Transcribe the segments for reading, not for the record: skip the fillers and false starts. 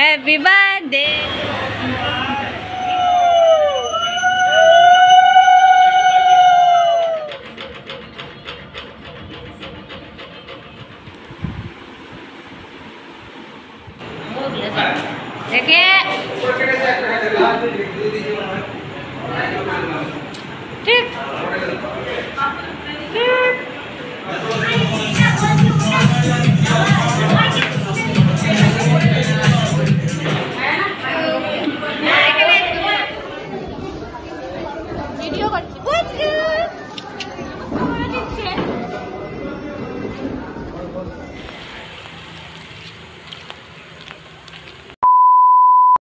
Happy birthday.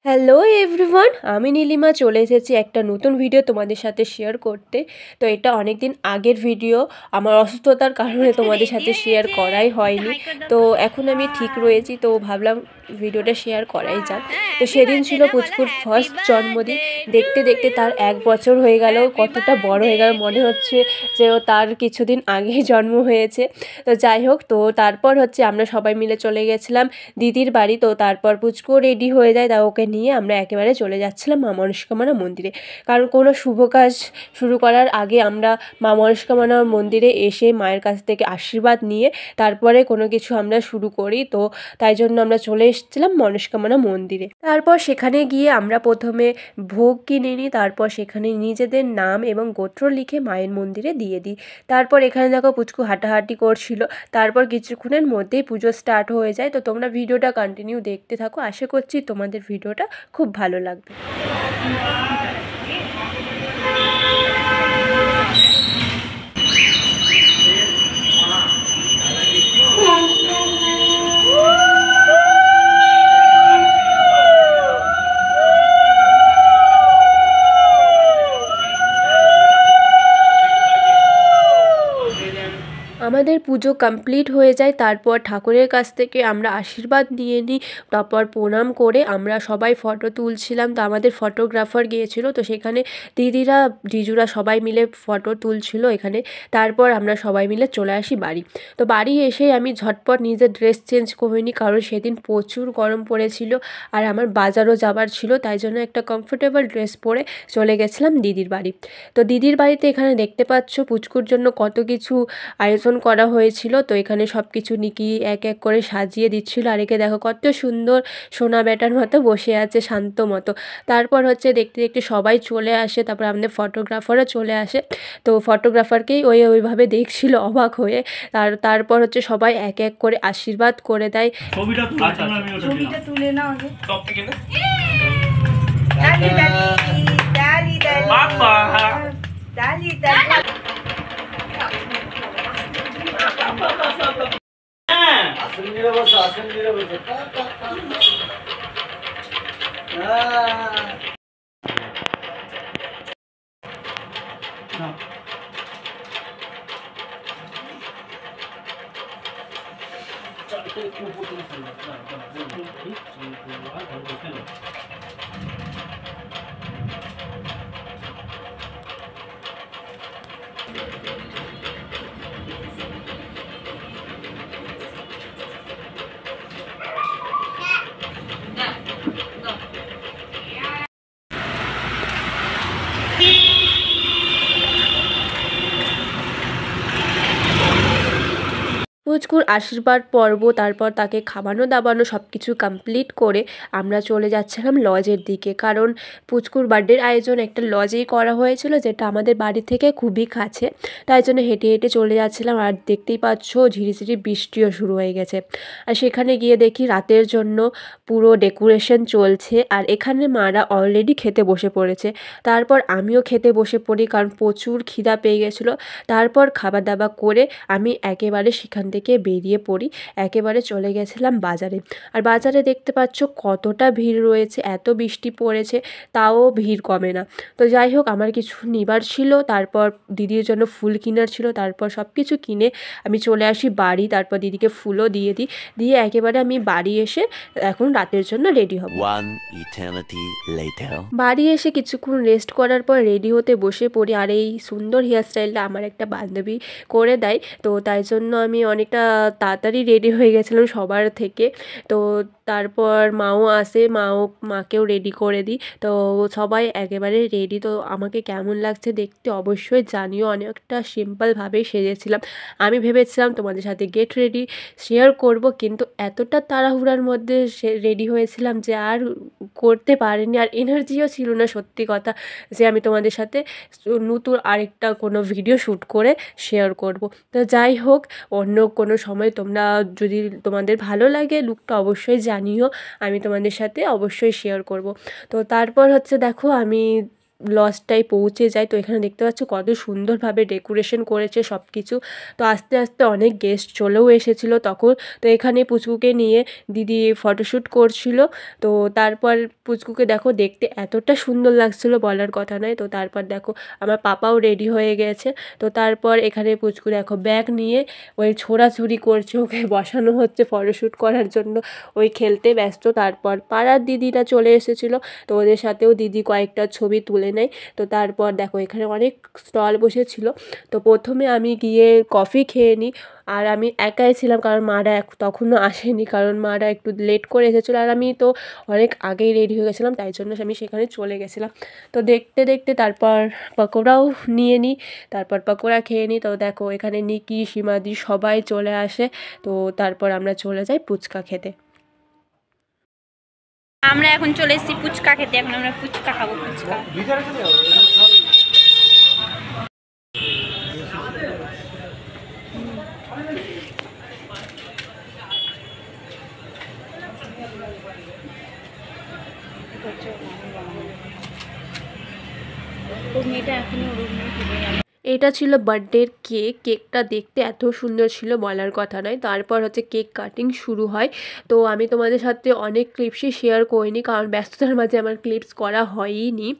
Hello everyone, আমি নীলিমা চলে এসেছি একটা নতুন ভিডিও তোমাদের সাথে শেয়ার করতে। তো এটা অনেক দিন আগের ভিডিও, আমার অসুস্থতার কারণে তোমাদের সাথে শেয়ার করাই হয়নি। তো এখন আমি ঠিক রয়েছি, তো ভাবলাম ভিডিওটা শেয়ার করাই যাক। তো সেদিন ছিল পুচকুর ফার্স্ট জন্মদিন। দেখতে দেখতে তার 1 বছর হয়ে গেল, কতটা বড় হয়ে গেল, মনে হচ্ছে যে ও তার কিছুদিন আগেই জন্ম হয়েছে। তো যাই হোক, তো তারপর হচ্ছে আমরা সবাই মিলে চলে গেছিলাম দিদির বাড়ি। তো তারপর পুচকুও রেডি হয়ে যায়, তা ওকে নিয়ে আমরা একেবারে চলে যাচ্ছিলাম মা মনস্কামনা মন্দিরে। কারণ কোনো শুভ কাজ শুরু করার আগে আমরা মা মনস্কামনা মন্দিরে এসে মায়ের কাছ থেকে আশীর্বাদ নিয়ে তারপরে কোনো কিছু আমরা শুরু করি। তো তাই জন্য আমরা চলে এসেছিলাম মনস্কামনা মন্দিরে। তারপর সেখানে গিয়ে আমরা প্রথমে ভোগ কিনে নিই, তারপর সেখানে নিজেদের নাম এবং গোত্র লিখে মায়ের মন্দিরে দিয়ে দিই। তারপর এখানে দেখো পুচকু হাঁটাহাঁটি করছিল। তারপর কিছুক্ষণের মধ্যেই পুজো স্টার্ট হয়ে যায়। তো তোমরা ভিডিওটা কন্টিনিউ দেখতে থাকো, আশা করছি তোমাদের ভিডিওটা খুব ভালো লাগবে। আমাদের পুজো কমপ্লিট হয়ে যায়। তারপর ঠাকুরের কাছ থেকে আমরা আশীর্বাদ নিয়ে নিই, তারপর প্রণাম করে আমরা সবাই ফটো তুলছিলাম। তো আমাদের ফটোগ্রাফার গিয়েছিল, তো সেখানে দিদিরা জিজুরা সবাই মিলে ফটো তুলছিল এখানে। তারপর আমরা সবাই মিলে চলে আসি বাড়ি। তো বাড়ি এসে আমি ঝটপট নিজের ড্রেস চেঞ্জ করে নিই, কারণ সেদিন প্রচুর গরম পড়েছিল আর আমার বাজারও যাবার ছিল। তাই জন্য একটা কমফোর্টেবল ড্রেস পরে চলে গেছিলাম দিদির বাড়ি। তো দিদির বাড়িতে এখানে দেখতে পাচ্ছ পুচকুর জন্য কত কিছু আয়োজন করা হয়েছিল। তো এখানে সব কিছু নিকি এক এক করে সাজিয়ে দিচ্ছিল। আর একে দেখো কত সুন্দর সোনা বেটার মতো বসে আছে শান্ত মতো। তারপর হচ্ছে দেখতে দেখতে সবাই চলে আসে, তারপর আমাদের ফটোগ্রাফারও চলে আসে। তো ফটোগ্রাফারকেই ওইভাবে দেখছিল অবাক হয়ে। তারপর হচ্ছে সবাই এক এক করে আশীর্বাদ করে দেয়। ছবিটা তুলে নাও আগে সব থেকে না। ডালি ডালি ডালি ডালি বাবা ডালি ডালি। পুচকুর আশীর্বাদ পর্ব, তারপর তাকে খাওয়ানো দাওয়ানো সব কিছু কমপ্লিট করে আমরা চলে যাচ্ছিলাম লজের দিকে। কারণ পুচকুর বার্থডের আয়োজন একটা লজেই করা হয়েছিল, যেটা আমাদের বাড়ি থেকে খুবই কাছে। তাই জন্য হেঁটে হেঁটে চলে যাচ্ছিলাম। আর দেখতেই পাচ্ছ ঝিরিঝিরি বৃষ্টিও শুরু হয়ে গেছে। আর সেখানে গিয়ে দেখি রাতের জন্য পুরো ডেকোরেশন চলছে, আর এখানে মারা অলরেডি খেতে বসে পড়েছে। তারপর আমিও খেতে বসে পড়ি, কারণ প্রচুর খিদা পেয়ে গেছিলো। তারপর খাবার দাবার করে আমি একেবারে সেখান থেকে বেরিয়ে পড়ি, একেবারে চলে গেছিলাম বাজারে। আর বাজারে দেখতে পাচ্ছ কতটা ভিড় রয়েছে, এত বৃষ্টি পড়েছে তাও ভিড় কমে না। তো যাই হোক, আমার কিছু নিবার ছিল, তারপর দিদির জন্য ফুল কেনার ছিল। তারপর সব কিছু কিনে আমি চলে আসি বাড়ি। তারপর দিদিকে ফুলও দিয়ে দিই, দিয়ে একেবারে আমি বাড়ি এসে এখন রাতের জন্য রেডি হব। বাড়ি এসে কিছুক্ষণ রেস্ট করার পর রেডি হতে বসে পড়ি। আর এই সুন্দর হেয়ার স্টাইলটা আমার একটা বান্ধবী করে দেয়, তো তাই জন্য আমি অনেকটা তাড়াতাড়ি রেডি হয়ে গেছিলাম সবার থেকে। তো তারপর মাও আসে, মাকেও রেডি করে দিই। তো সবাই একেবারে রেডি। তো আমাকে কেমন লাগছে দেখতে অবশ্যই জানিও। অনেকটা সিম্পলভাবেই সেজেছিলাম। আমি ভেবেছিলাম তোমাদের সাথে গেট রেডি শেয়ার করব, কিন্তু এতটা তাড়াহুড়ার মধ্যে রেডি হয়েছিলাম যে আর করতে পারিনি। আর এনার্জিও ছিল না সত্যি কথা, যে আমি তোমাদের সাথে নতুন আরেকটা কোনো ভিডিও শ্যুট করে শেয়ার করব। তো যাই হোক, অন্য কোনো সময় তোমরা যদি তোমাদের ভালো লাগে লুকটা অবশ্যই জানিও, আমি তোমাদের সাথে অবশ্যই শেয়ার করব। তো তারপর হচ্ছে দেখো আমি লজটায় পৌঁছে যাই। তো এখানে দেখতে পাচ্ছ কত সুন্দরভাবে ডেকোরেশন করেছে সব কিছু। তো আস্তে আস্তে অনেক গেস্ট চলেও এসেছিলো তখন। তো এখানে পুচকুকে নিয়ে দিদি ফটোশ্যুট করছিল। তো তারপর পুচকুকে দেখো দেখতে এতটা সুন্দর লাগছিলো বলার কথা নয়। তো তারপর দেখো আমার পাপাও রেডি হয়ে গেছে। তো তারপর এখানে পুচকু দেখো ব্যাগ নিয়ে ওই ছোড়াছুড়ি করছে, ওকে বসানো হচ্ছে ফটোশ্যুট করার জন্য, ওই খেলতে ব্যস্ত। তারপর পাড়ার দিদিরা চলে এসেছিলো, তো ওদের সাথেও দিদি কয়েকটা ছবি তুলে নেয়। তো তারপর দেখো এখানে অনেক স্টল বসেছিল। তো প্রথমে আমি গিয়ে কফি খেয়ে নিই। আর আমি একাই ছিলাম, কারণ মারা তখনও আসেনি, কারণ মারা একটু লেট করে এসেছিলো। আর আমি তো অনেক আগেই রেডি হয়ে গেছিলাম, তাই জন্য আমি সেখানে চলে গেছিলাম। তো দেখতে দেখতে তারপর পকোড়াও নিয়ে নিই। তারপর পকোড়া খেয়ে নিই। তো দেখো এখানে নিকি, সীমাদি সবাই চলে আসে। তো তারপর আমরা চলে যাই ফুচকা খেতে। আমরা এখন চলে এসেছি ফুচকা খেতে। এখন আমরা ফুচকা খাবো। ফুচকা এটা ছিল বার্থডের কেক। কেকটা দেখতে এত সুন্দর ছিল বলার কথা নয়। তারপর হচ্ছে কেক কাটিং শুরু হয়। তো আমি তোমাদের সাথে অনেক ক্লিপসই শেয়ার করিনি, কারণ ব্যস্ততার মাঝে আমার ক্লিপস করা হয়ইনি।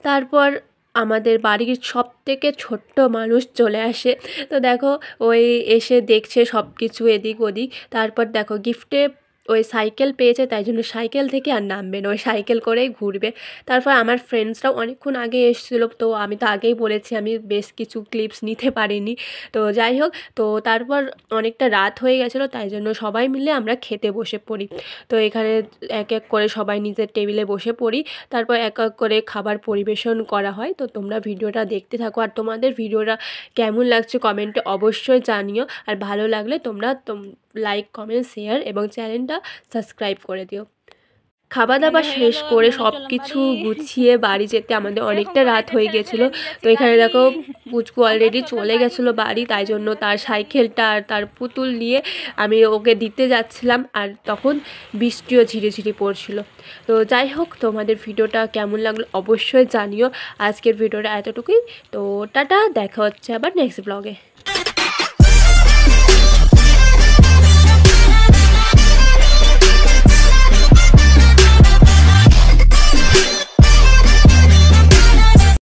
তারপর আমাদের বাড়ির সবথেকে ছোট্ট মানুষ চলে আসে। তো দেখো ওই এসে দেখছে সব কিছু এদিক ওদিক। তারপর দেখো গিফটে ওই সাইকেল পেয়েছে, তাই জন্য সাইকেল থেকে আর নামবে না, ওই সাইকেল করেই ঘুরবে। তারপর আমার ফ্রেন্ডসরাও অনেকক্ষণ আগে এসেছিলো। তো আমি তো আগেই বলেছি আমি বেশ কিছু ক্লিপস নিতে পারিনি। তো যাই হোক, তো তারপর অনেকটা রাত হয়ে গেছিলো, তাই জন্য সবাই মিলে আমরা খেতে বসে পড়ি। তো এখানে এক এক করে সবাই নিজের টেবিলে বসে পড়ি। তারপর এক এক করে খাবার পরিবেশন করা হয়। তো তোমরা ভিডিওটা দেখতে থাকো, আর তোমাদের ভিডিওটা কেমন লাগছে কমেন্টে অবশ্যই জানিও। আর ভালো লাগলে তোমরা লাইক, কমেন্ট, শেয়ার এবং চ্যানেলটা সাবস্ক্রাইব করে দিও। খাওয়া দাওয়া শেষ করে সব কিছু গুছিয়ে বাড়ি যেতে আমাদের অনেকটা রাত হয়ে গেছিলো। তো এখানে দেখো পুচকু অলরেডি চলে গেছিলো বাড়ি, তাই জন্য তার সাইকেলটা আর তার পুতুল নিয়ে আমি ওকে দিতে যাচ্ছিলাম। আর তখন বৃষ্টিও ঝিরিঝিরি পড়ছিল। তো যাই হোক, তোমাদের ভিডিওটা কেমন লাগলো অবশ্যই জানিও। আজকের ভিডিওটা এতটুকুই। তো টাটা, দেখা হচ্ছে আবার নেক্সট ব্লগে।